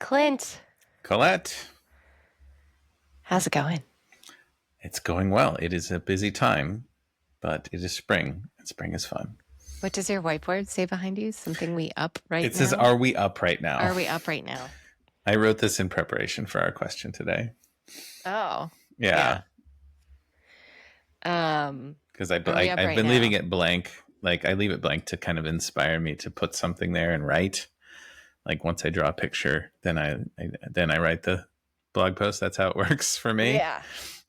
Clint, Colette, how's it going? it's going well. It is a busy time, but it is spring, and spring is fun. What does your whiteboard say behind you? Something we up right It says, now? "Are we up right now?" Are we up right now? I wrote this in preparation for our question today. Oh, Yeah, yeah. Um, because are we up I've right been leaving now? it blank. Like I leave it blank to kind of inspire me to put something there and write. Like once I draw a picture, then I write the blog post. That's how it works for me.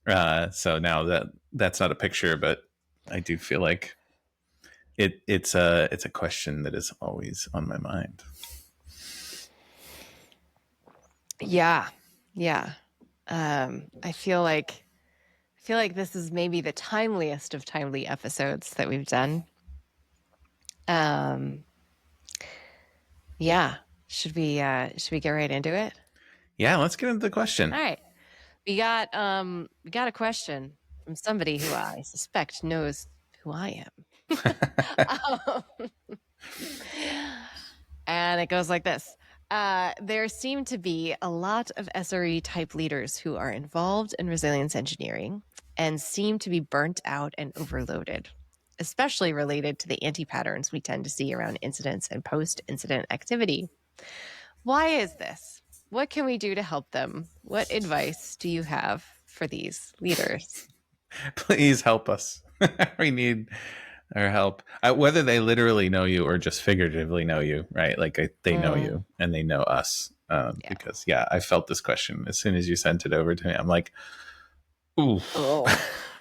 Yeah. So now that's not a picture, but I do feel like it's a question that is always on my mind. Yeah. Yeah. I feel like this is maybe the timeliest of timely episodes that we've done. Um, yeah. Should we get right into it? Yeah, let's get into the question. All right. We got a question from somebody who I suspect knows who I am. And it goes like this. There seem to be a lot of SRE type leaders who are involved in resilience engineering and seem to be burnt out and overloaded, especially related to the anti-patterns we tend to see around incidents and post-incident activity. Why is this? What can we do to help them? What advice do you have for these leaders? Please help us. We need our help. Whether they literally know you or just figuratively know you, right? Like they know you and they know us. Yeah. Because, yeah, I felt this question as soon as you sent it over to me. I'm like, oof, Oh.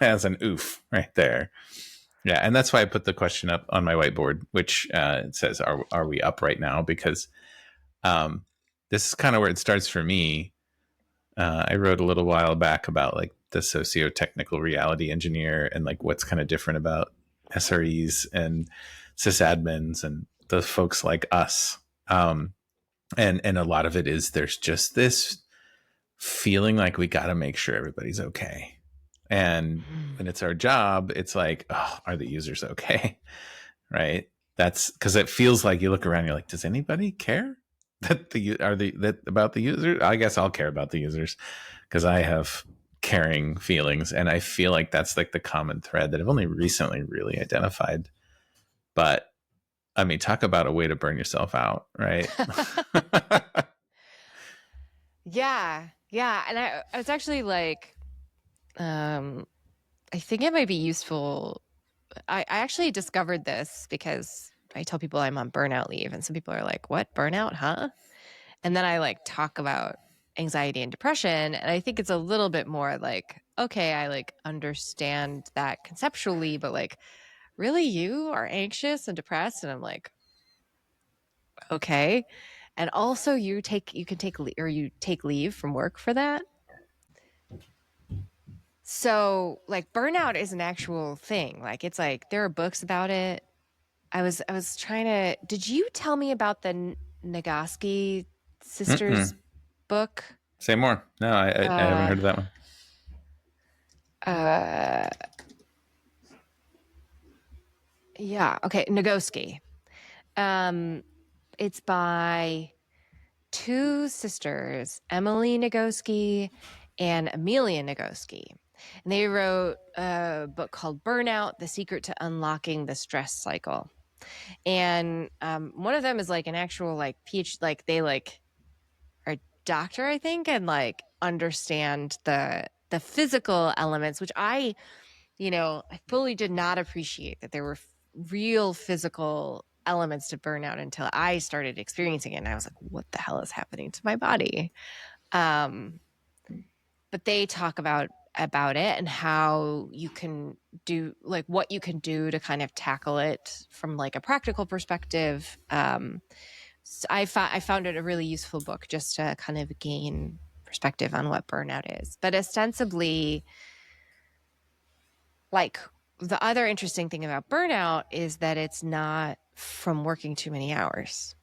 as an oof right there. Yeah, and that's why I put the question up on my whiteboard, which it says, "Are we up right now?" Because um, this is kind of where it starts for me. I wrote a little while back about like the socio-technical reality engineer and like what's kind of different about SREs and sysadmins and the folks like us. And a lot of it is there's just this feeling like we got to make sure everybody's okay. And when it's our job, it's like, oh, are the users okay? Right? That's because it feels like you look around, you're like, does anybody care that that about the user? I guess I'll care about the users because I have caring feelings, and I feel like that's like the common thread that I've only recently really identified. But I mean, talk about a way to burn yourself out, right? Yeah. Yeah. And I was actually like, I think it might be useful. I actually discovered this because I tell people I'm on burnout leave, and some people are like, "What, burnout, huh?" And then I like talk about anxiety and depression, and I think it's a little bit more like, okay, I like understand that conceptually, but like, really, you are anxious and depressed, and I'm like, okay. And also, you can take you take leave from work for that. So, like, burnout is an actual thing. Like, it's like there are books about it. I was trying to. Did you tell me about the Nagoski sisters Mm-mm. book? Say more. No, I haven't Uh, heard of that one. uh, yeah. Okay, Nagoski. Um, it's by two sisters, Emily Nagoski and Amelia Nagoski. And they wrote a book called Burnout: The Secret to Unlocking the Stress Cycle. And one of them is like an actual like PhD, like they like are a doctor, I think, and like understand the physical elements, which I fully did not appreciate that there were real physical elements to burnout until I started experiencing it. And I was like, what the hell is happening to my body? Um, but they talk about it and how you can do like what you can do to kind of tackle it from like a practical perspective. So I found it a really useful book just to kind of gain perspective on what burnout is. But ostensibly, like the other interesting thing about burnout is that it's not from working too many hours.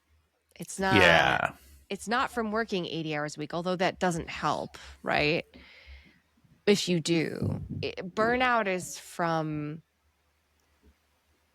It's not Yeah. it's not from working 80 hours a week, although that doesn't help, right? If you do. Burnout is from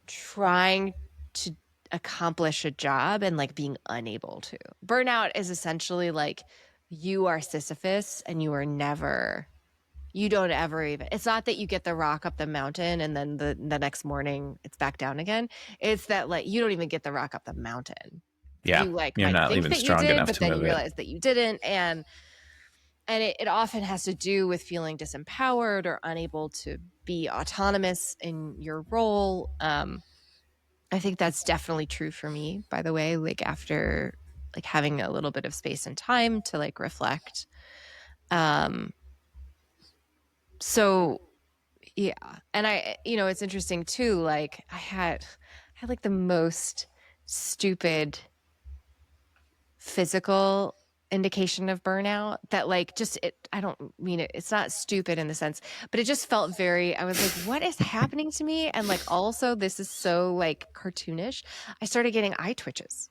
trying to accomplish a job and like being unable to. Burnout is essentially like you are Sisyphus and you don't ever even, it's not that you get the rock up the mountain and then the next morning it's back down again. It's that like you don't even get the rock up the mountain. Yeah. You like You're might not think even that you strong did, enough but to then move you it. realize that you didn't. And it often has to do with feeling disempowered or unable to be autonomous in your role. I think that's definitely true for me, by the way, like after like having a little bit of space and time to like reflect. Um, so yeah. And it's interesting too, like I had like the most stupid physical indication of burnout that like just I don't mean it's not stupid in the sense, but it just felt very, I was like, what is happening to me? And like also this is so like cartoonish. I started getting eye twitches.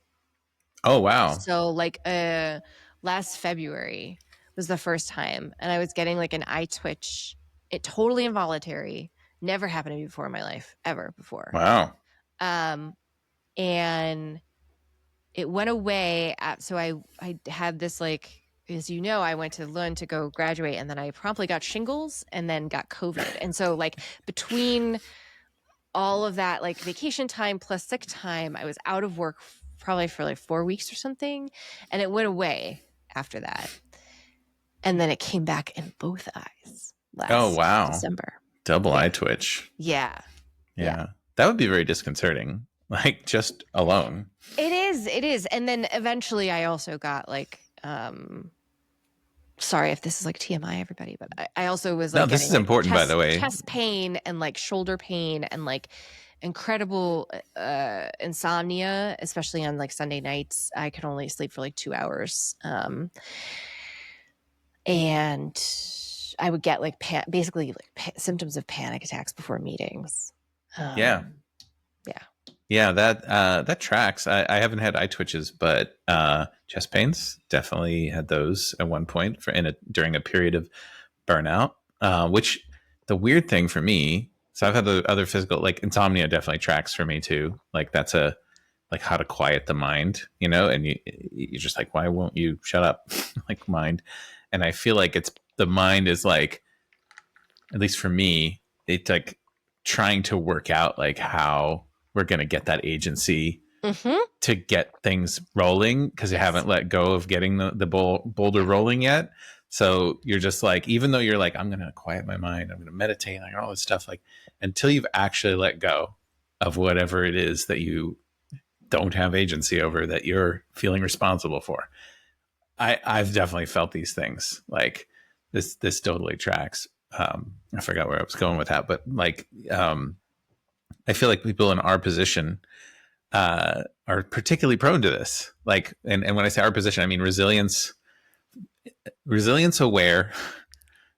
Oh, wow. So like last February was the first time and I was getting like an eye twitch. It totally involuntary. Never happened to me before in my life, ever before. Wow. Um and it went away so I had this like, as you know, I went to Lund to go graduate and then I promptly got shingles and then got COVID. And so like between all of that like vacation time plus sick time, I was out of work probably for like 4 weeks or something, and it went away after that. And then it came back in both eyes Oh, last wow. December. Double Yeah. eye twitch. Yeah. Yeah. That would be very disconcerting. Like just alone. It is. And then eventually I also got like sorry if this is like TMI, everybody, but I also was No, like this getting is like important, by the way. chest pain and like shoulder pain and like incredible insomnia, especially on like Sunday nights. I could only sleep for like 2 hours. And I would get like basically like symptoms of panic attacks before meetings. Yeah. Yeah. Yeah, that tracks. I haven't had eye twitches, but chest pains definitely had those at one point during a period of burnout. Which the weird thing for me, so I've had the other physical, like insomnia definitely tracks for me too. Like that's a like how to quiet the mind, and you're just like, why won't you shut up, like mind? And I feel like it's the mind is like, at least for me, it's like trying to work out like how we're going to get that agency to get things rolling because you haven't let go of getting the boulder rolling yet. So you're just like, even though you're like, I'm going to quiet my mind, I'm going to meditate, like all this stuff, like until you've actually let go of whatever it is that you don't have agency over, that you're feeling responsible for. I've definitely felt these things. Like this totally tracks. I forgot where I was going with that, but like, I feel like people in our position are particularly prone to this. Like, and when I say our position, I mean resilience aware,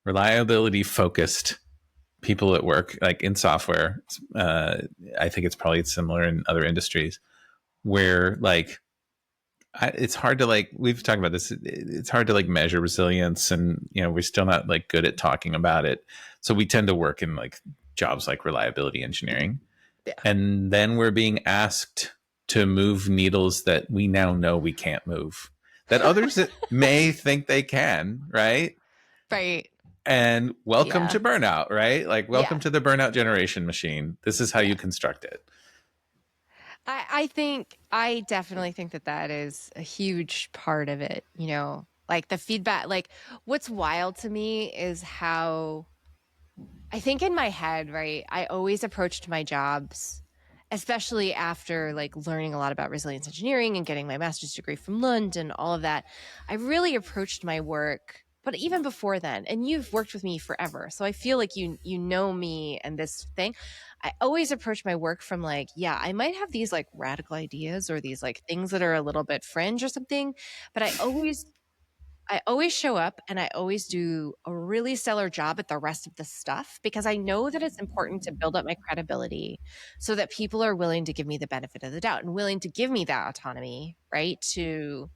reliability focused people at work, like in software. I think it's probably similar in other industries where like it's hard to like, we've talked about this, it's hard to like measure resilience, and we're still not like good at talking about it, so we tend to work in like jobs like reliability engineering. Yeah. And then we're being asked to move needles that we now know we can't move, that others may think they can, right? Right. And welcome Yeah. to burnout, right? Like welcome Yeah. to the burnout generation machine. This is how you construct it. I definitely think that is a huge part of it, like the feedback, like what's wild to me is how I think in my head, right, I always approached my jobs, especially after like learning a lot about resilience engineering and getting my master's degree from Lund and all of that. I really approached my work, but even before then, and you've worked with me forever, so I feel like you know me and this thing. I always approach my work from like, yeah, I might have these like radical ideas or these like things that are a little bit fringe or something, but I always show up and I always do a really stellar job at the rest of the stuff because I know that it's important to build up my credibility so that people are willing to give me the benefit of the doubt and willing to give me that autonomy, right? To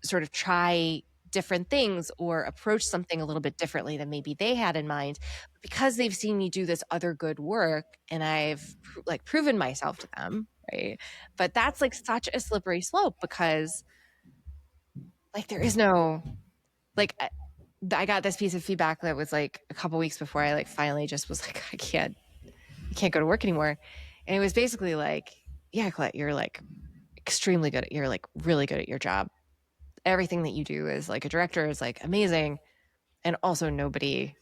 sort of try different things or approach something a little bit differently than maybe they had in mind, because they've seen me do this other good work and I've like proven myself to them, right? But that's like such a slippery slope because like there is no like I got this piece of feedback that was like a couple weeks before I like finally just was like I can't go to work anymore. And it was basically like, yeah, Colette, you're like extremely good at you're like really good at your job. Everything that you do as like a director is like amazing. And also nobody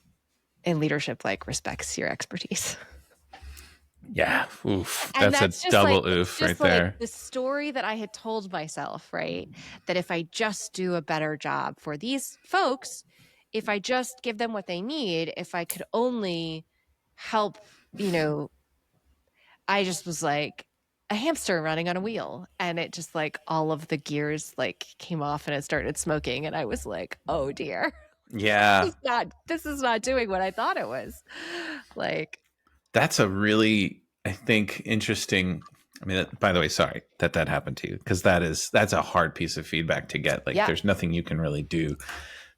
in leadership like respects your expertise. Yeah. Oof. And That's a that's just like double it's oof right just like there. the story that I had told myself, right? That if I just do a better job for these folks, if I just give them what they need, if I could only help, you know, I just was like a hamster running on a wheel and it just like all of the gears like came off and it started smoking and I was like, "Oh dear. Yeah. This is not doing what I thought it was." Like, That's a really, I think, interesting. I mean, by the way, sorry that that happened to you, because that's a hard piece of feedback to get. Like, yeah. there's nothing you can really do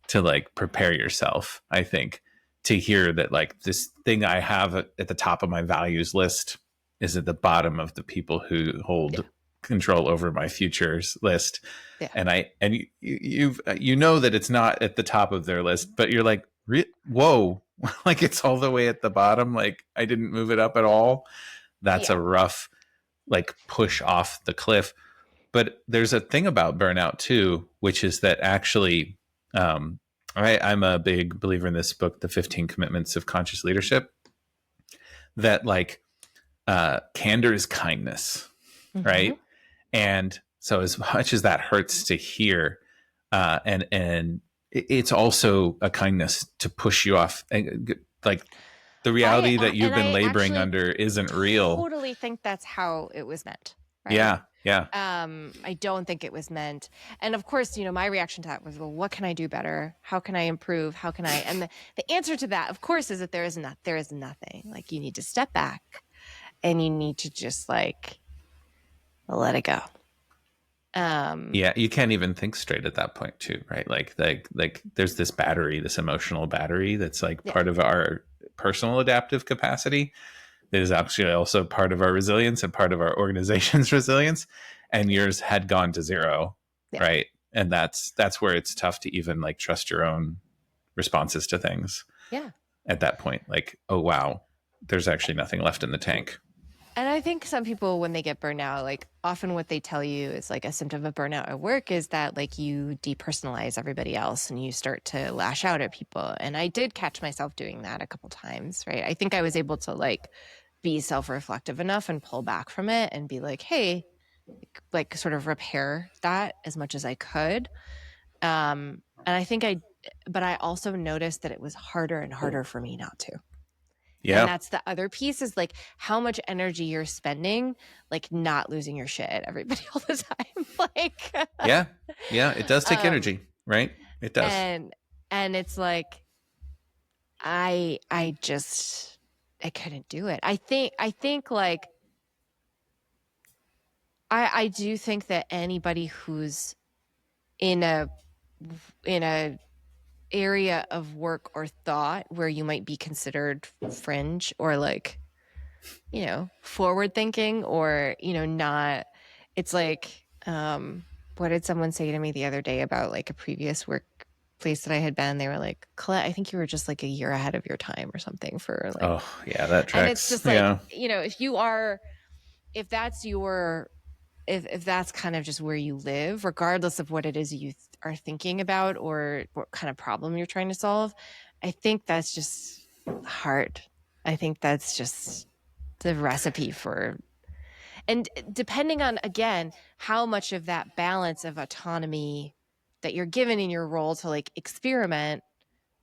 to like prepare yourself. I think to hear that like this thing I have at the top of my values list is at the bottom of the people who Yeah. hold control over my futures list, Yeah. and you know that it's not at the top of their list, but you're like, whoa, like it's all the way at the bottom. Like I didn't move it up at all. That's Yeah. a rough like push off the cliff. But there's a thing about burnout too, which is that actually, um, I'm a big believer in this book, The 15 Commitments of Conscious Leadership, that like candor is kindness, Mhm. right? And so as much as that hurts to hear, and it's also a kindness to push you off. Like the reality that you've been I laboring actually under isn't real. totally think that's how it was meant, right? Yeah, yeah, I don't think it was meant. And of course, you know, my reaction to that was, well, what can I do better? How can I improve? How can I? And the answer to that, of course, is that there is nothing. Like you need to step back and you need to just like let it go. Um, yeah. You can't even think straight at that point, too, right? Like there's this battery, this emotional battery that's like yeah, part of our personal adaptive capacity. That is actually also part of our resilience and part of our organization's resilience. And yours had gone to zero, yeah, right? And that's where it's tough to even like trust your own responses to things yeah. at that point. Like, oh wow, there's actually nothing left in the tank. And I think some people, when they get burnout, like often what they tell you is like a symptom of burnout at work is that like you depersonalize everybody else and you start to lash out at people. And I did catch myself doing that a couple times, right? I think I was able to like be self reflective enough and pull back from it and be like, hey, like sort of repair that as much as I could. And I think but I also noticed that it was harder and harder for me not to. And Yeah, that's the other piece is like how much energy you're spending, like not losing your shit at everybody all the time. Like, yeah, yeah. It does take um, energy, right? It does. and it's like I just I couldn't do it. I think like I do think that anybody who's in a in a area of work or thought where you might be considered fringe or like, you know, forward thinking or, you know, not, it's like, what did someone say to me the other day about like a previous workplace that I had been? They were like, Colette, I think you were just like a year ahead of your time or something for like, Oh yeah, that and it's tracks. just like, Yeah, you know, if that's your, if that's kind of just where you live, regardless of what it is you are thinking about or what kind of problem you're trying to solve, I think that's just hard. I think that's just the recipe for, and depending on, again, how much of that balance of autonomy that you're given in your role to like experiment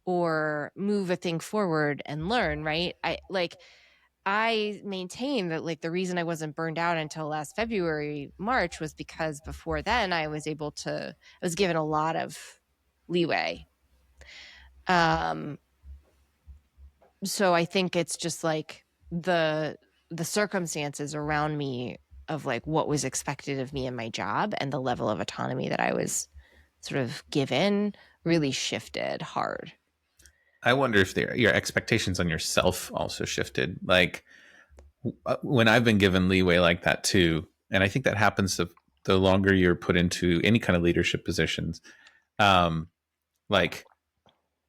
or move a thing forward and learn, right? I maintain that like the reason I wasn't burned out until last February, March was because before then I was able to, I was given a lot of leeway. Um, so I think it's just like the circumstances around me of like what was expected of me in my job and the level of autonomy that I was sort of given really shifted hard. I wonder if your expectations on yourself also shifted. Like when I've been given leeway like that too. and I think that happens the longer you're put into any kind of leadership positions. Um, like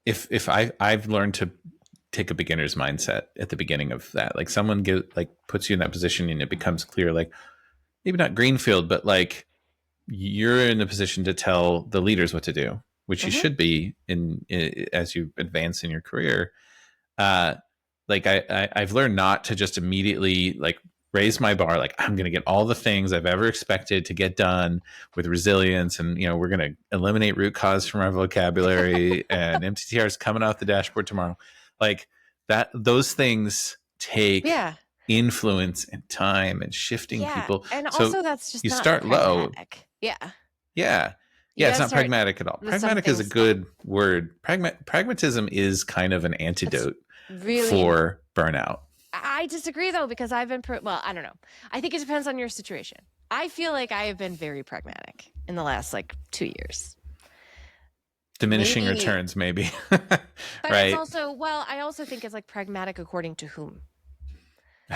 if I've learned to take a beginner's mindset at the beginning of that, like someone puts you in that position and it becomes clear, like maybe not greenfield, but like you're in a position to tell the leaders what to do, which you Mm-hmm. should be in as you advance in your career. Uh, like I've learned not to just immediately like raise my bar. Like I'm going to get all the things I've ever expected to get done with resilience, and we're going to eliminate root cause from our vocabulary, and MTTR is coming off the dashboard tomorrow. Like that, those things take Yeah. influence and time and shifting Yeah. people. And So also, that's just you not start low. pragmatic. Yeah. Yeah. You Yeah, it's got to not start pragmatic at all. with Pragmatic is a something small. good word. Pragmatism is kind of an It's antidote really, for burnout. I disagree though, because I've been, well, I don't know. I think it depends on your situation. I feel like I have been very pragmatic in the last like 2 years. Diminishing Maybe, returns, maybe. but it's Right? also, well, I also think it's like pragmatic according to whom.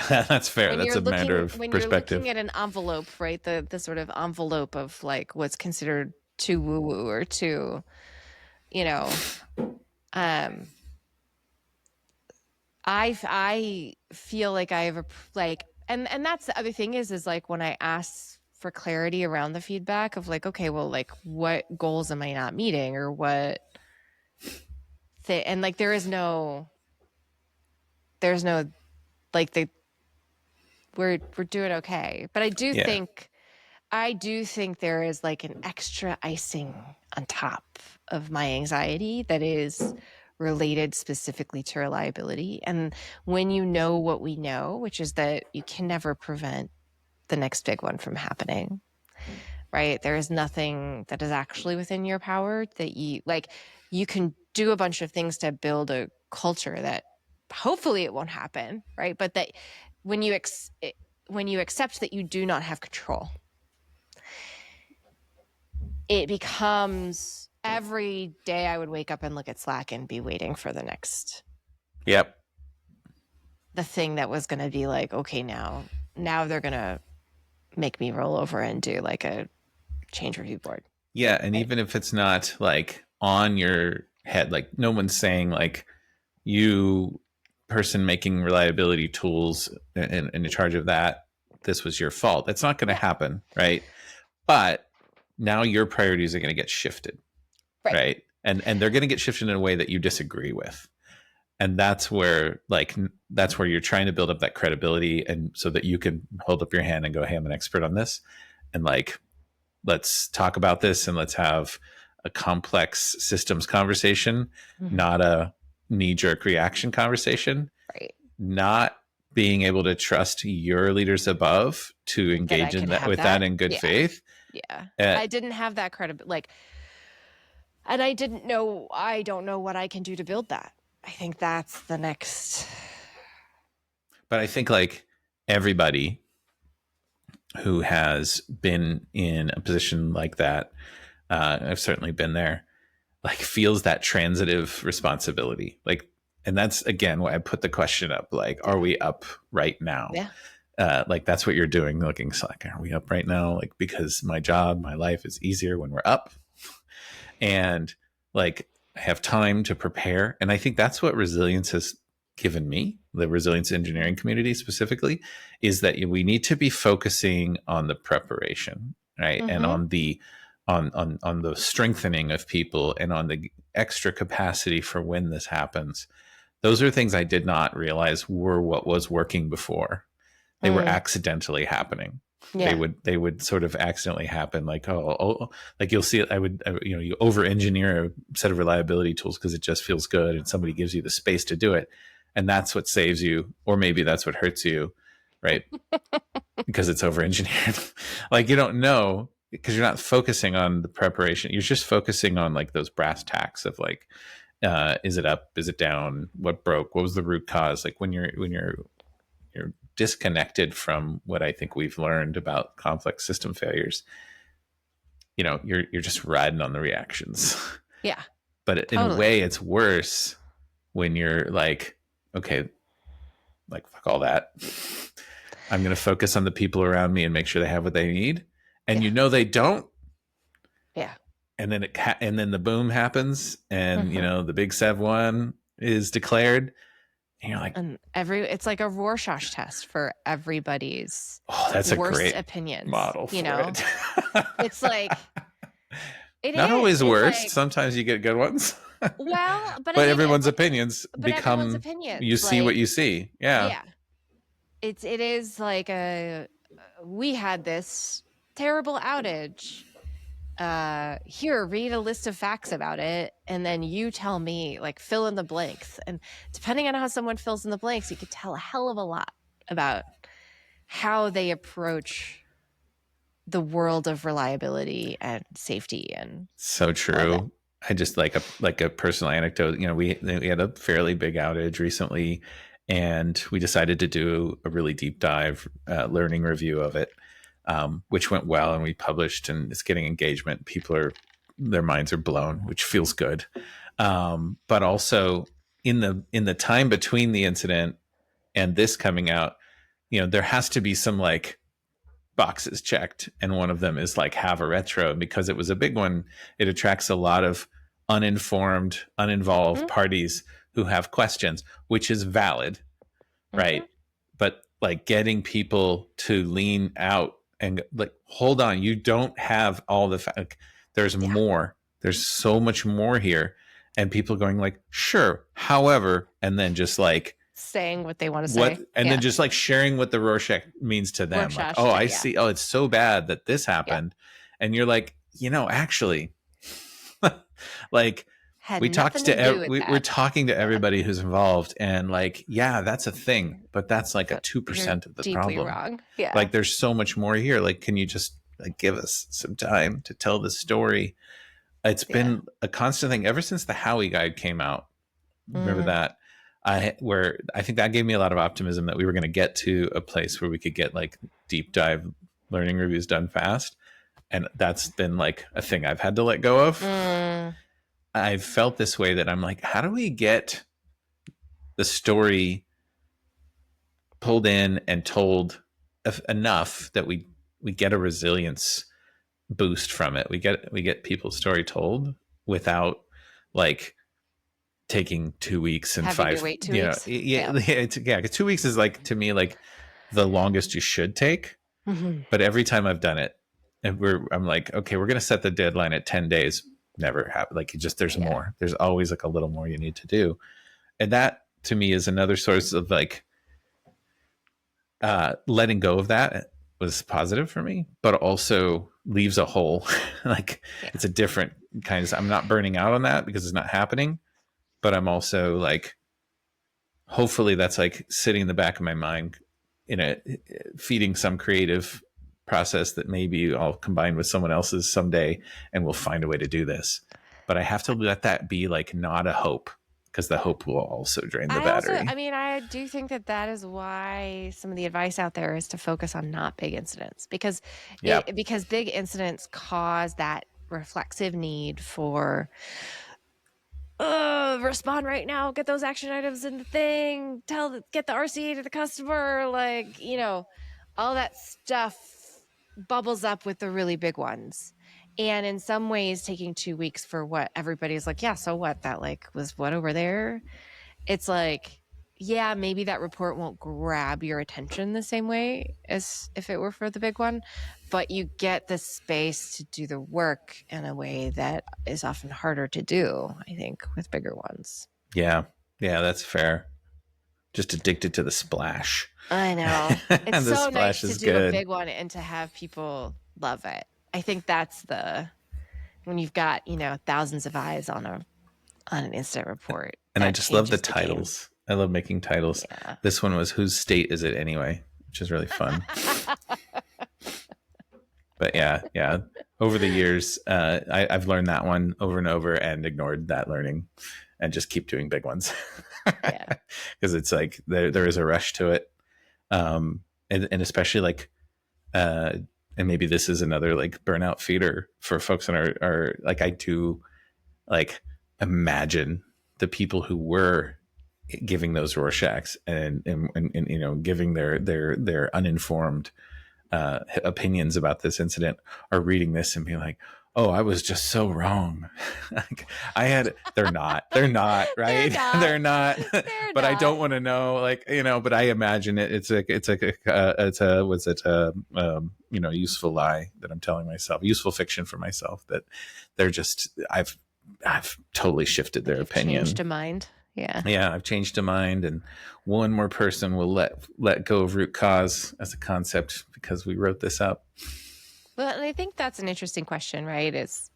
That's fair. That's a matter of When you're looking perspective. at an envelope, right? The sort of envelope of like what's considered too woo woo or too, you know, um, I feel like I have a like, and that's the other thing is like when I ask for clarity around the feedback of like, okay, well, like what goals am I not meeting or what and like there's no like we're doing okay. But Yeah. I do think there is like an extra icing on top of my anxiety that is related specifically to reliability. And when you know what we know, which is that you can never prevent the next big one from happening, right? There is nothing that is actually within your power that you can do a bunch of things to build a culture that hopefully it won't happen, right? But that when you when you accept that you do not have control, it becomes every day I would wake up and look at Slack and be waiting for Yep. the thing that was going to be like, okay, now they're going to make me roll over and do like a change review board. Yeah. And Right. even if it's not like on your head, like no one's saying like you person making reliability tools and in charge of that, this was your fault. That's not going to Yeah. happen. Right. But now your priorities are going to get shifted. Right. Right. And they're going to get shifted in a way that you disagree with. And that's where you're trying to build up that credibility, and so that you can hold up your hand and go, hey, I'm an expert on this, and like let's talk about this, and let's have a complex systems conversation, Mhm. not a knee-jerk reaction conversation. Right. Not being able to trust your leaders above to That I engage in could that have with that that. in good Yeah. faith. Yeah. uh, I didn't have that credibility. Like, and I don't know what I can do to build that. I think that's the next. but I think like everybody who has been in a position like that, I've certainly been there, like feels that transitive responsibility. Like, and that's again why I put the question up, like, are Yeah. we up right now? Yeah. Like that's what you're doing, looking Slack. Are we up right now? Like, because my job, my life is easier when we're up, and like I have time to prepare. And I think that's what resilience has given me, the resilience engineering community specifically, is that we need to be focusing on the preparation, right? And Mm-hmm. on the on the strengthening of people, and on the extra capacity for when this happens. Those are things I did not realize were what was working before. They were Mm. accidentally happening. Yeah. They would sort of accidentally happen, like like you'll see it. You over engineer a set of reliability tools because it just feels good, and somebody gives you the space to do it, and that's what saves you, or maybe that's what hurts you, right? Because it's over engineered. Like you don't know, because you're not focusing on the preparation. You're just focusing on like those brass tacks of like, is it up? Is it down? What broke? What was the root cause? Like when you're disconnected from what I think we've learned about complex system failures, you're just riding on the reactions. Yeah. But in a Totally. way, it's worse when you're like, okay, like fuck all that. I'm going to focus on the people around me and make sure they have what they need. And Yeah. they don't. Yeah. And then and then the boom happens, and Hmm. the big Sev one is declared, and you're like, And it's like a Rorschach test for everybody's oh, that's a worst great opinions, model for it. It's like, it Not is. always It's worst. like, Sometimes you get good ones. well, but I But mean, everyone's opinions but everyone's become, you opinions, see what like, you see. Yeah. yeah, it is like we had this terrible outage. Here, read a list of facts about it, and then you tell me, like, fill in the blanks. And depending on how someone fills in the blanks, you could tell a hell of a lot about how they approach the world of reliability and safety and So all of that. true. I just like a personal anecdote. We had a fairly big outage recently, and we decided to do a really deep dive learning review of it, which went well, and we published, and it's getting engagement. Their minds are blown, which feels good. But also in the time between the incident and this coming out, there has to be some like boxes checked, and one of them is like have a retro. Because it was a big one, it attracts a lot of uninformed, uninvolved parties who have questions, which is valid, Mm-hmm. right? But like getting people to lean out and like, hold on, you don't have all the like, there's Yeah. more, there's so much more here. And people going like, sure, however, and then just like Saying what they want to what, say. and Yeah. then just like sharing what the Rorschach means to them, like, Rorschach, oh, I yeah. see, oh, it's so bad that this Yeah. happened. And you're like, actually, like, Had nothing to do with we're that. talking to Yeah. everybody who's involved, and like, yeah, that's a thing, but that's like a But you're 2% of the deeply problem. wrong. Yeah. Like, there's so much more here. Like, can you just like give us some time to tell the story? It's Yeah. been a constant thing ever since the Howie guide came out. Remember Mm. that? I think that gave me a lot of optimism that we were going to get to a place where we could get like deep dive learning reviews done fast. And that's been like a thing I've had to let go of. Mm. I've felt this way, that I'm like, how do we get the story pulled in and told enough that we get a resilience boost from it? We get people's story told without like taking 2 weeks and Having to five, wait 2 weeks. yeah, Yeah. yeah, 2 weeks is like, to me, like the longest you should take. Mm-hmm. But every time I've done it, and I'm like, okay, we're gonna set the deadline at 10 days. Never happen. Like, there's Yeah. more. There's always like a little more you need to do. And that to me is another source of like letting go of that was positive for me, but also leaves a hole. Like, Yeah. it's a different kind of, I'm not burning out on that because it's not happening, but I'm also like, hopefully that's like sitting in the back of my mind, feeding some creative process that maybe I'll combine with someone else's someday, and we'll find a way to do this. But I have to let that be like not a hope, because the hope will also drain the battery. I do think that is why some of the advice out there is to focus on not big incidents, because Yeah. because big incidents cause that reflexive need for respond right now, get those action items in the thing, get the RCA to the customer, like, all that stuff bubbles up with the really big ones. And in some ways, taking 2 weeks for what everybody's like, yeah, so what? That like was what over there? It's like, yeah, maybe that report won't grab your attention the same way as if it were for the big one, but you get the space to do the work in a way that is often harder to do, I think, with bigger ones. Yeah. Yeah, that's fair. Just addicted to the splash. I know. It's The so splash nice to is do a good. big one and to have people love it. I think that's when you've got, thousands of eyes on an incident report. And I just love the changes game. titles. I love making titles. Yeah. This one was "Whose State Is It Anyway?" which is really fun. But yeah. Over the years, I've learned that one over and over and ignored that learning, and just keep doing big ones. Yeah. Because it's like there is a rush to it, and especially like, and maybe this is another like burnout feeder for folks in our like, I do like imagine the people who were giving those Rorschachs and you know, giving their uninformed opinions about this incident, are reading this and being like, oh, I was just so wrong. Like, they're not They're right. not. They're not, They're but I don't not. want to know, like, you know, but I imagine it's a was it you know, useful lie that I'm telling myself, useful fiction for myself, that they're just, I've totally shifted their You've changed opinion. a mind. Yeah. Yeah, I've changed a mind, and one more person will let go of root cause as a concept because we wrote this up. Well, and I think that's an interesting question, right? Is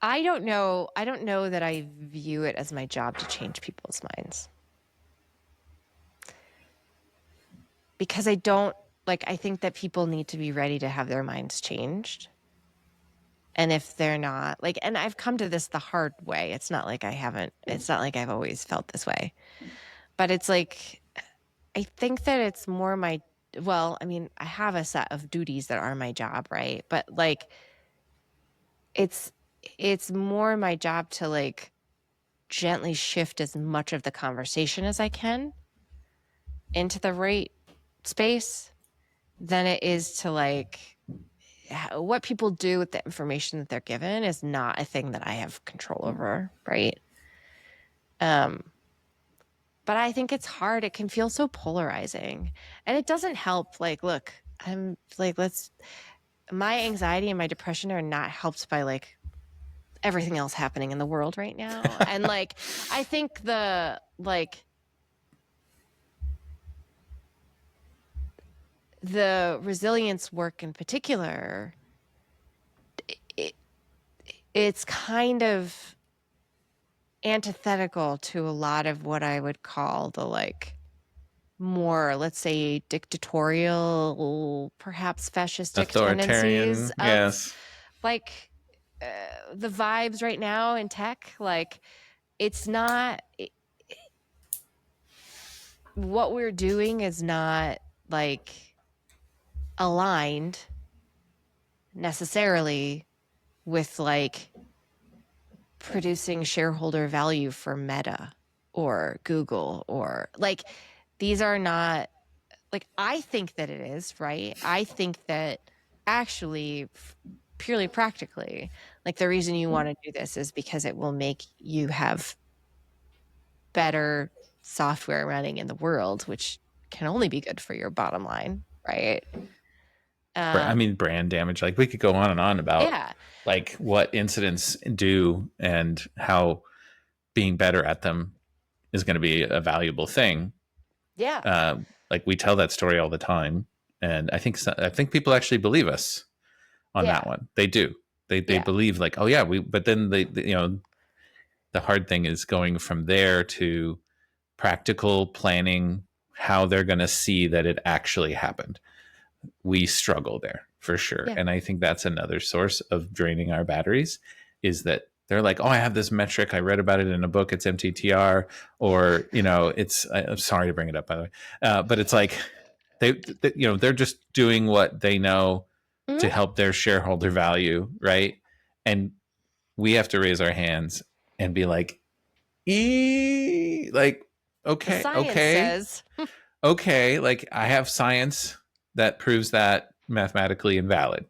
I don't know. I don't know that I view it as my job to change people's minds because I don't like, I think that people need to be ready to have their minds changed. And if they're not, like, and I've come to this the hard way. It's not like I haven't, it's not like I've always felt this way, but it's like, I think that it's more my, well, I mean, I have a set of duties that are my job, right? But like, it's, it's more my job to like gently shift as much of the conversation as I can into the right space than it is to like what people do with the information that they're given is not a thing that I have control over, right? Um, but I think it's hard. It can feel so polarizing. And it doesn't help. Like, look, I'm like, my anxiety and my depression are not helped by like everything else happening in the world right now. And like, I think the resilience work in particular, it, it's kind of antithetical to a lot of what I would call the like more, let's say, dictatorial, perhaps fascistic tendencies Authoritarian, of yes. like the vibes right now in tech. Like, it's not what we're doing is not like aligned necessarily with like producing shareholder value for Meta or Google or like these are not like I think that it is, right? I think that actually purely practically, like the reason you want to do this is because it will make you have better software running in the world, which can only be good for your bottom line, right? I Um, mean, brand damage. Like, we could go on and on about yeah, like what incidents do and how being better at them is going to be a valuable thing. yeah, Uh, like, we tell that story all the time, and I think people actually believe us on yeah, that one. They do. They yeah, believe like, oh yeah, we. But then they you know, the hard thing is going from there to practical planning, how they're going to see that it actually happened. We struggle there for sure. yeah, And I think that's another source of draining our batteries, is that they're like, oh, I have this metric. I read about it in a book. It's MTTR, or, you know, I'm sorry to bring it up, by the way. But it's like, you know, they're just doing what they know to mhm. help their shareholder value. Right. And we have to raise our hands and be like, like, The okay, science okay, says, okay, like, I have science that proves that mathematically invalid.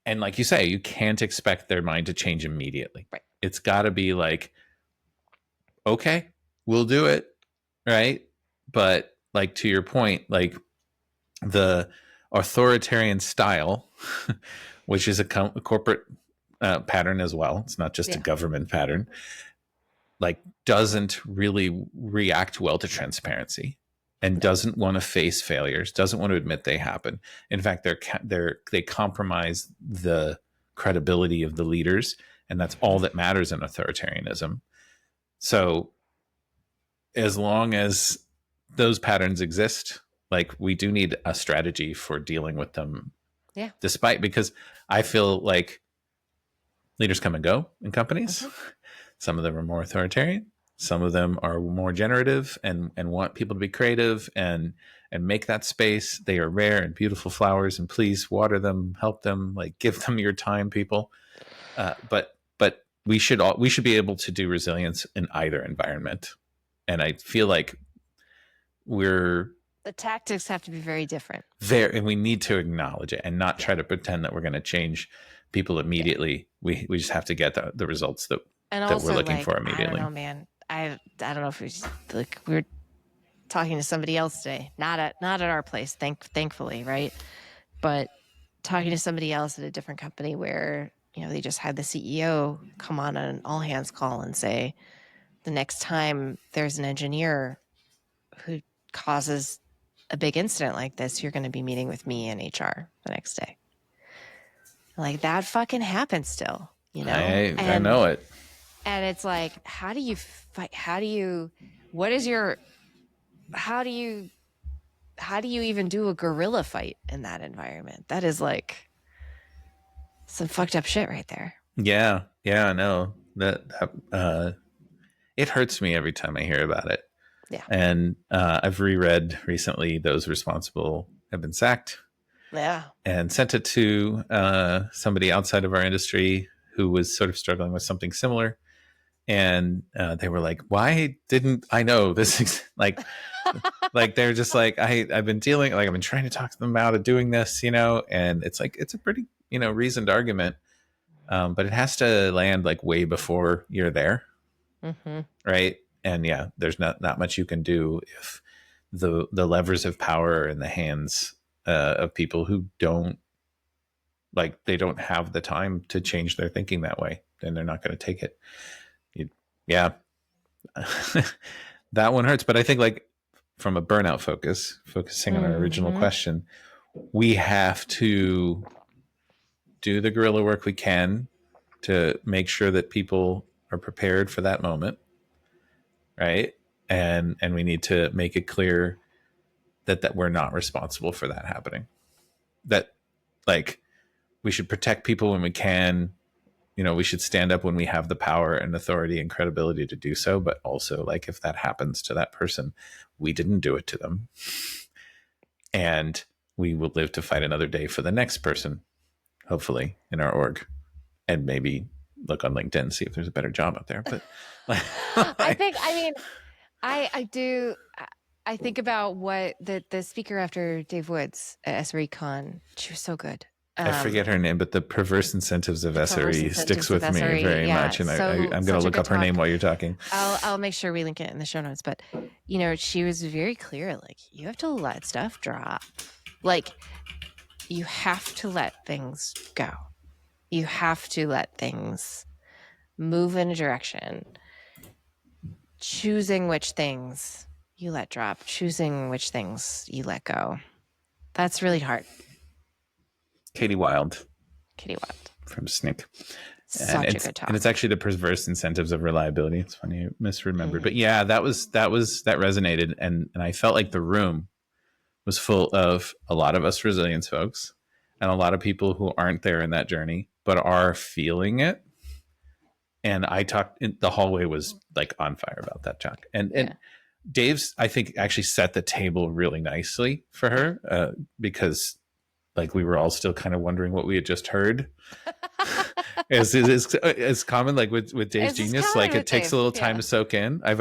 And like you say, you can't expect their mind to change immediately. right, It's got to be like, okay, we'll do it, right? But like, to your point, like, the authoritarian style, which is a corporate pattern as well. It's not just a yeah, government pattern. Like, doesn't really react well to transparency, and no, doesn't want to face failures, doesn't want to admit they happen. In fact, they compromise the credibility of the leaders, and that's all that matters in authoritarianism. So as long as those patterns exist, like, we do need a strategy for dealing with them, yeah, despite, because I feel like leaders come and go in companies. mhm, Some of them are more authoritarian. Some of them are more generative and want people to be creative and make that space. They are rare and beautiful flowers, and please water them, help them, like, give them your time, people. But we should be able to do resilience in either environment. And I feel like we're The tactics have to be very different. there, and we need to acknowledge it and not try to pretend that we're going to change people immediately. We just have to get the results that And that we're also, looking like, for I don't immediately. know, man. I don't know if we were talking to somebody else today, not at our place, thankfully, right? But talking to somebody else at a different company where, you know, they just had the CEO come on an all hands call and say, the next time there's an engineer who causes a big incident like this, you're going to be meeting with me in HR the next day. Like, that fucking happens still, you know? I know it. And it's like, how do you fight? How do you even do a guerrilla fight in that environment? That is like some fucked up shit right there. Yeah, I know that it hurts me every time I hear about it. Yeah. And I've reread recently Those Responsible Have Been Sacked. Yeah. And sent it to somebody outside of our industry who was sort of struggling with something similar. And they were like, why didn't I know this? Like they're just like, I've been trying to talk to them out of doing this, you know, and it's like, it's a pretty, you know, reasoned argument. But it has to land like way before you're there. Mm-hmm. Right. And yeah, there's not much you can do if the levers of power are in the hands of people who don't have the time to change their thinking that way, then they're not going to take it. Yeah. That one hurts. But I think like from a burnout focusing on our original question, we have to do the guerrilla work we can to make sure that people are prepared for that moment. Right. And we need to make it clear that we're not responsible for that happening. That like we should protect people when we can. You know, we should stand up when we have the power and authority and credibility to do so. But also, like, if that happens to that person, we didn't do it to them. And we will live to fight another day for the next person, hopefully, in our org. And maybe look on LinkedIn, see if there's a better job out there. But I think about what the speaker after Dave Woods at SRECon, she was so good. I forget her name, but the perverse incentives of SRE sticks with me very much. And I'm going to look up her name while you're talking. I'll make sure we link it in the show notes. But, you know, she was very clear, like, you have to let stuff drop. Like, you have to let things go. You have to let things move in a direction. Choosing which things you let drop, choosing which things you let go. That's really hard. Katie Wild from SNCC. Such a good talk. And it's actually the perverse incentives of reliability. It's funny, I misremembered. But yeah, that resonated. And I felt like the room was full of a lot of us resilience folks and a lot of people who aren't there in that journey, but are feeling it. And the hallway was like on fire about that, Chuck. And Dave's, I think, actually set the table really nicely for her because like we were all still kind of wondering what we had just heard. As common, like with Dave's genius, like it takes a little time to soak in. I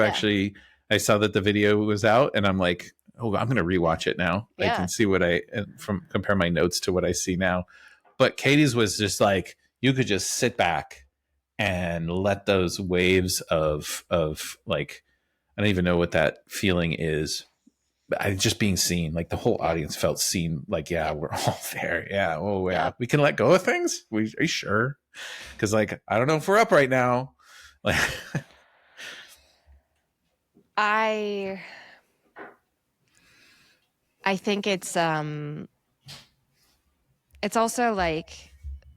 saw that the video was out and I'm like, oh, I'm going to rewatch it now. I can see compare my notes to what I see now. But Katie's was just like, you could just sit back and let those waves of like, I don't even know what that feeling is. Just being seen, like the whole audience felt seen. Like, yeah, we're all there. Yeah. Oh, yeah. We can let go of things. Are you sure? Because, like, I don't know if we're up right now. Like, I think it's also like,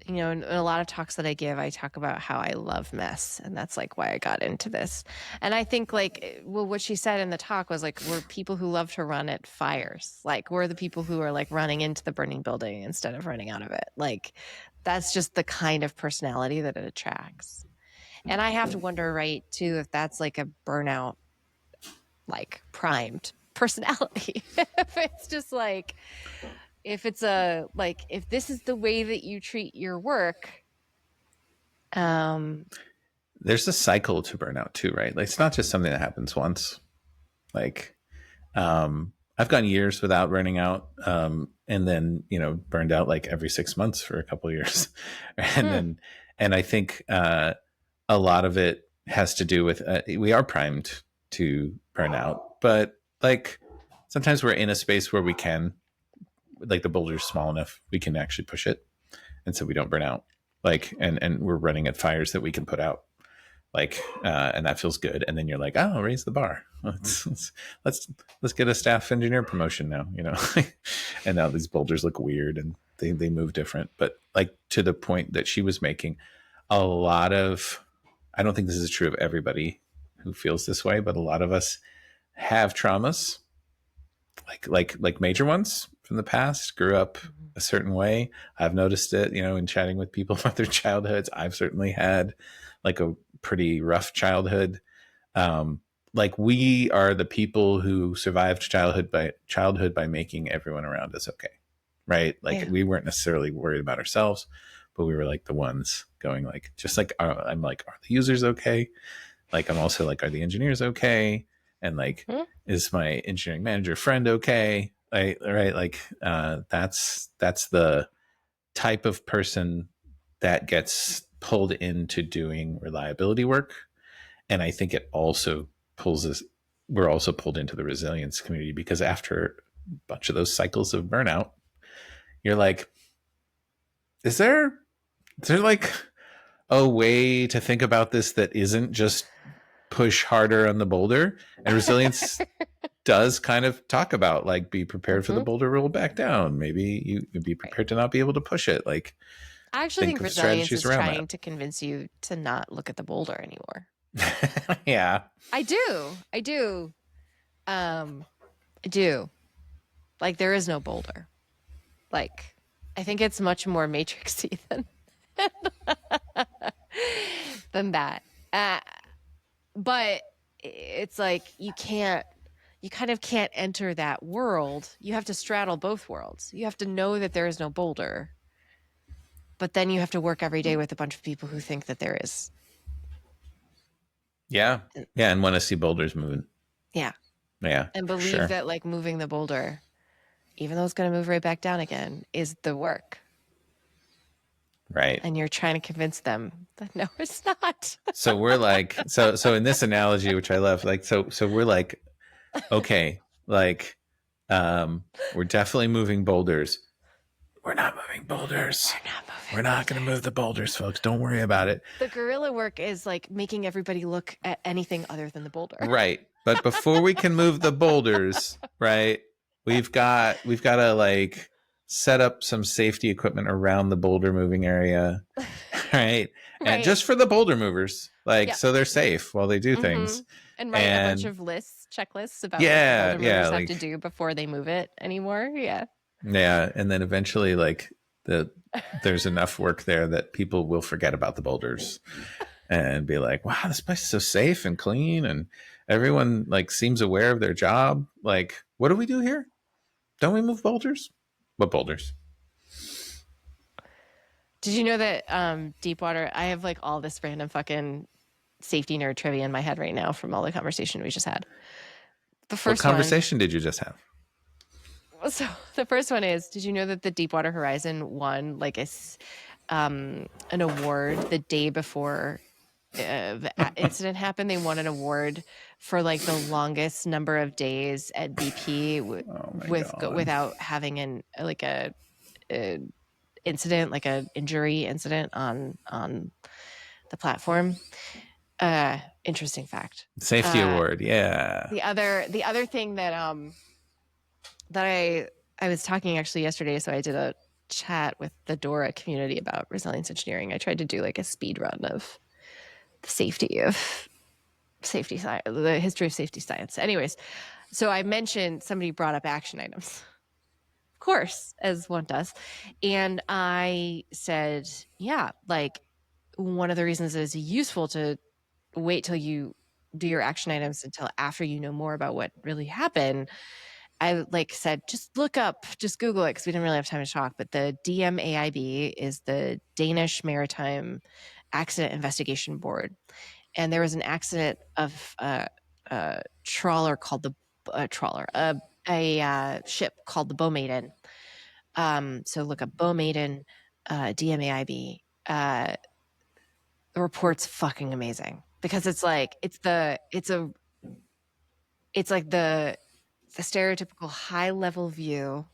you know, in a lot of talks that I give, I talk about how I love mess. And that's like why I got into this. And I think like, well, what she said in the talk was like, we're people who love to run at fires. Like we're the people who are like running into the burning building instead of running out of it. Like that's just the kind of personality that it attracts. And I have to wonder, right, too, if that's like a burnout, like primed personality. If it's just like, if it's if this is the way that you treat your work, there's a cycle to burnout too, right? Like it's not just something that happens once. Like I've gone years without burning out, and then burned out like every 6 months for a couple of years, and Hmm. then and I think a lot of it has to do with we are primed to burn out, but like sometimes we're in a space where we can, like the boulder's small enough, we can actually push it, and so we don't burn out. Like and we're running at fires that we can put out, like and that feels good, and then you're like, oh, raise the bar, let's get a staff engineer promotion now, and now these boulders look weird and they move different. But like to the point that she was making, a lot of, I don't think this is true of everybody who feels this way, but a lot of us have traumas, like major ones from the past, grew up Mhm. a certain way. I've noticed it, in chatting with people about their childhoods. I've certainly had like a pretty rough childhood. Like we are the people who survived childhood by making everyone around us okay, right? Like Yeah. we weren't necessarily worried about ourselves, but we were like the ones going like, just like I'm like, are the users okay? Like I'm also like, are the engineers okay? And like, Hmm? is my engineering manager friend okay? Right? Like that's the type of person that gets pulled into doing reliability work. And I think it also pulls us, we're also pulled into the resilience community, because after a bunch of those cycles of burnout, you're like, is there like a way to think about this that isn't just push harder on the boulder? And resilience does kind of talk about like, be prepared for the Hmm. boulder roll back down. Maybe you be Right. prepared to not be able to push it. Like I actually think think of resilience strategies is around trying to convince you to not look at the boulder anymore. that. Yeah. I do. I do. Um, I do. Like there is no boulder. Like I think it's much more matrixy than that. Uh, but it's like you kind of can't enter that world. You have to straddle both worlds. You have to know that there is no boulder, but then you have to work every day with a bunch of people who think that there is. Yeah. And- Yeah. And want to see boulders moving. Yeah. Yeah, And for believe sure. that like moving the boulder, even though it's going to move right back down again, is the work. Right. And you're trying to convince them that no, it's not. So we're like, so in this analogy, which I love, like, so we're like, okay, like, we're definitely moving boulders. We're not moving boulders. We're not We're moving not going to move boulders. the boulders, folks. Don't worry about it. The guerrilla work is like making everybody look at anything other than the boulder. Right. But before we can move the boulders, right, we've got to like set up some safety equipment around the boulder moving area, right? And Right. just for the boulder movers, like, Yeah. so they're safe while they do Mm-hmm. things. And write a bunch And of checklists about what the yeah, boulder yeah, movers have to like, do before they move it anymore. Yeah. yeah, and then eventually like there's enough work there that people will forget about the boulders and be like, wow, this place is so safe and clean, and everyone like seems aware of their job. Like, what do we do here? Don't we move boulders? What boulders? Did you know that Deepwater? I have like all this random fucking safety nerd trivia in my head right now from all the conversation we just had. The What first one. conversation did you just have? So the first one is: did you know that the Deepwater Horizon won like an award the day before the incident happened? They won an award for like the longest number of days at BP Oh my god. without having a incident, like a injury incident on the platform. Interesting fact. Safety Uh, award. Yeah. the other thing that I was talking actually yesterday, so I did a chat with the Dora community about resilience engineering. I tried to do like a speed run of the safety science, the history of safety science. Anyways, so I mentioned somebody brought up action items, of course, as one does, and I said, yeah, like one of the reasons it is useful to wait till you do your action items until after you know more about what really happened. I like said, just Google it because we didn't really have time to talk. But the DMAIB is the Danish Maritime accident investigation board, and there was an accident of a trawler called the trawler, a ship called the Bow Maiden. So look up Bow Maiden, DMAIB. The report's fucking amazing because it's like it's like the stereotypical high level view.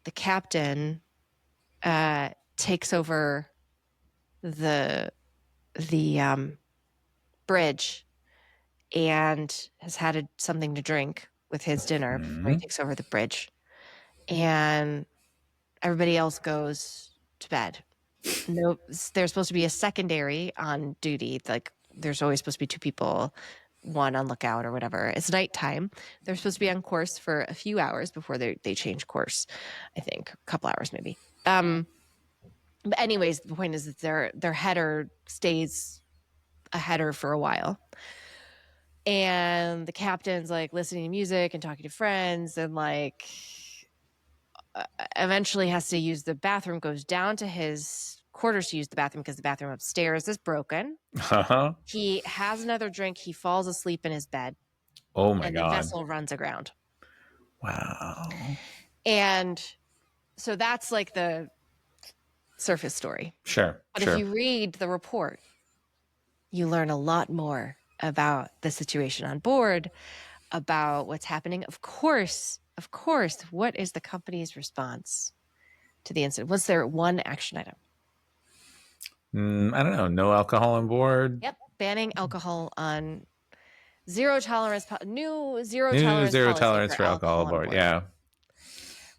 The captain takes over the bridge and has had something to drink with his dinner before he takes over the bridge, and everybody else goes to bed. No, there's supposed to be a secondary on duty. Like there's always supposed to be two people, one on lookout or whatever. It's nighttime. They're supposed to be on course for a few hours before they change course. I think a couple hours maybe. But anyways, the point is that their header stays a header for a while. And the captain's like listening to music and talking to friends, and like eventually has to use the bathroom, goes down to his quarters to use the bathroom because the bathroom upstairs is broken. Uh-huh. He has another drink. He falls asleep in his bed. Oh my and God. The vessel runs aground. Wow. And so that's like the surface story. Sure. But if you read the report, you learn a lot more about the situation on board, about what's happening. Of course, what is the company's response to the incident? Was there one action item? I don't know. No alcohol on board. Yep. Banning alcohol on zero tolerance policy for alcohol on board. Yeah.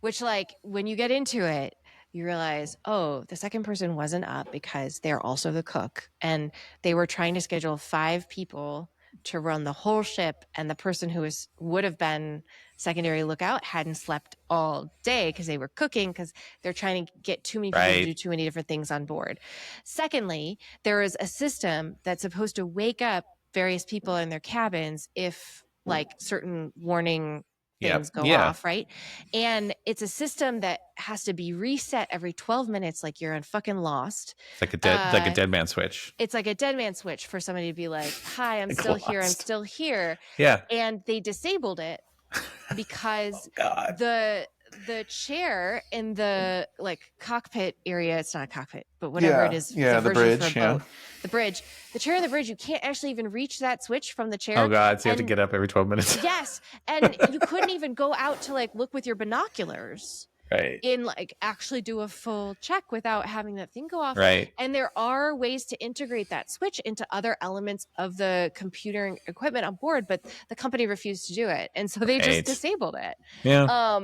Which, like, when you get into it, you realize, oh, the second person wasn't up because they're also the cook. And they were trying to schedule 5 people to run the whole ship. And the person who would have been secondary lookout hadn't slept all day because they were cooking, because they're trying to get too many people to do too many different things on board. Secondly, there is a system that's supposed to wake up various people in their cabins if like certain warning things go off, right? And it's a system that has to be reset every 12 minutes, like you're in fucking Lost. It's like a dead man switch. It's like a dead man switch for somebody to be like, hi, I'm still here. I'm still here. Yeah. And they disabled it because the chair in the like cockpit area, it's not a cockpit, but whatever it is. Yeah, the bridge. The bridge. The chair in the bridge, you can't actually even reach that switch from the chair. Oh God, so you have to get up every 12 minutes. Yes. And you couldn't even go out to like look with your binoculars. Right. In like actually do a full check without having that thing go off. Right. And there are ways to integrate that switch into other elements of the computer equipment on board, but the company refused to do it. And so they just disabled it. Yeah.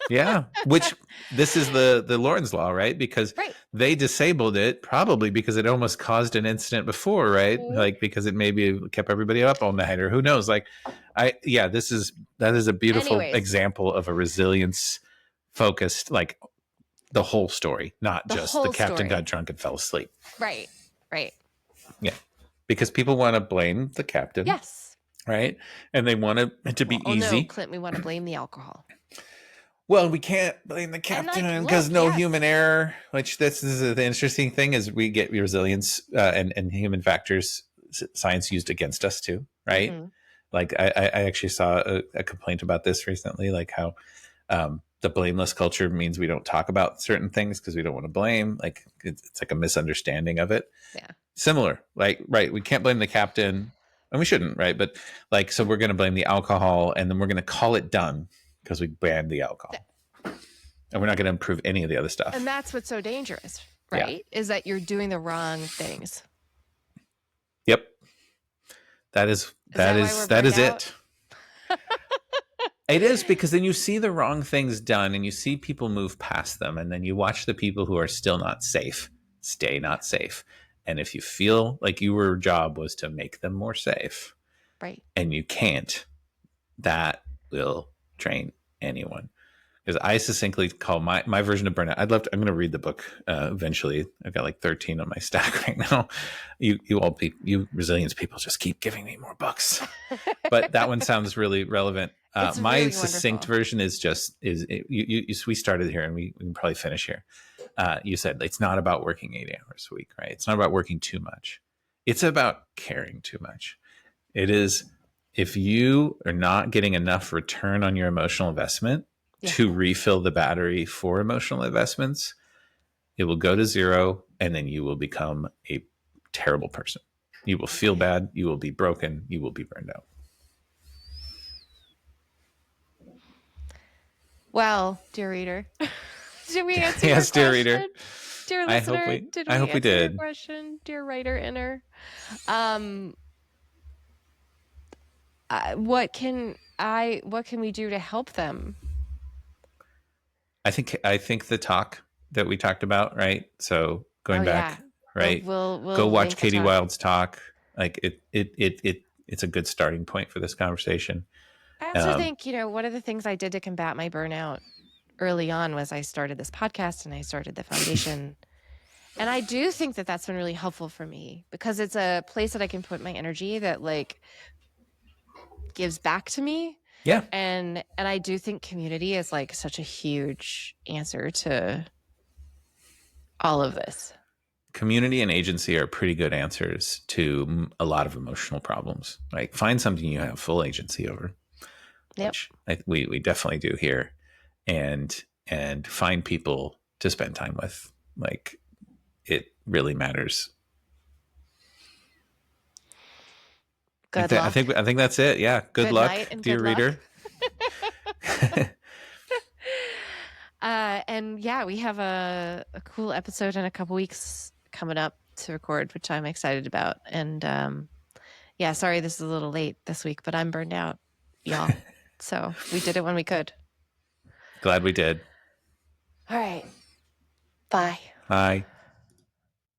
Yeah. Which this is the Lorne's law, right? Because they disabled it probably because it almost caused an incident before, right? Mm-hmm. Like because it maybe kept everybody up all night, or who knows? Like that is a beautiful example of a resilience focused, like the whole story, not just the captain got drunk and fell asleep. Right. Yeah. Because people want to blame the captain. Yes. Right. And they want it to be easy. No, Clint, we want to blame the alcohol. Well, we can't blame the captain because human error, which this is the interesting thing is we get resilience and human factors science used against us too. Right. Mm-hmm. Like I actually saw a complaint about this recently, like how, the blameless culture means we don't talk about certain things because we don't want to blame. Like it's like a misunderstanding of it. Yeah. Similar, like, right. We can't blame the captain and we shouldn't. Right. But like, so we're going to blame the alcohol and then we're going to call it done because we banned the alcohol and we're not going to improve any of the other stuff. And that's what's so dangerous, right? Yeah. Is that you're doing the wrong things. Yep. That is it. It is, because then you see the wrong things done and you see people move past them, and then you watch the people who are still not safe stay not safe. And if you feel like your job was to make them more safe, right, and you can't, that will train anyone. Because I succinctly call my version of Burnout. I'm going to read the book eventually. I've got like 13 on my stack right now. You resilience people just keep giving me more books. But that one sounds really relevant. My really succinct version is we started here and we can probably finish here. you said it's not about working 8 hours a week, right? It's not about working too much. It's about caring too much. It is, if you are not getting enough return on your emotional investment Yeah. to refill the battery for emotional investments, it will go to zero, and then you will become a terrible person. You will feel bad. You will be broken. You will be burned out. Well, dear reader, did we answer your Yes, dear reader. question? Dear listener, did I we hope we answer your did. question? Dear writer inner. Um, what can we do to help them? I think the talk that we talked about, right? So Oh going yeah. back, right? Go We'll watch link the Katie talk. Wild's talk. Like it's a good starting point for this conversation. I also Um, think, one of the things I did to combat my burnout early on was I started this podcast and I started the foundation. And I do think that that's been really helpful for me because it's a place that I can put my energy that like gives back to me. yeah, And I do think community is like such a huge answer to all of this. community and agency are pretty good answers to a lot of emotional problems. Like find something you have full agency over, Yep. which we definitely do here, and find people to spend time with. Like it really matters. Good luck. I think that's it. Yeah. Good Good luck, night and dear good luck. reader. And yeah, we have a cool episode in a couple weeks coming up to record, which I'm excited about. And yeah, sorry this is a little late this week, but I'm burned out, y'all. So we did it when we could. Glad we did. All right. Bye. Bye.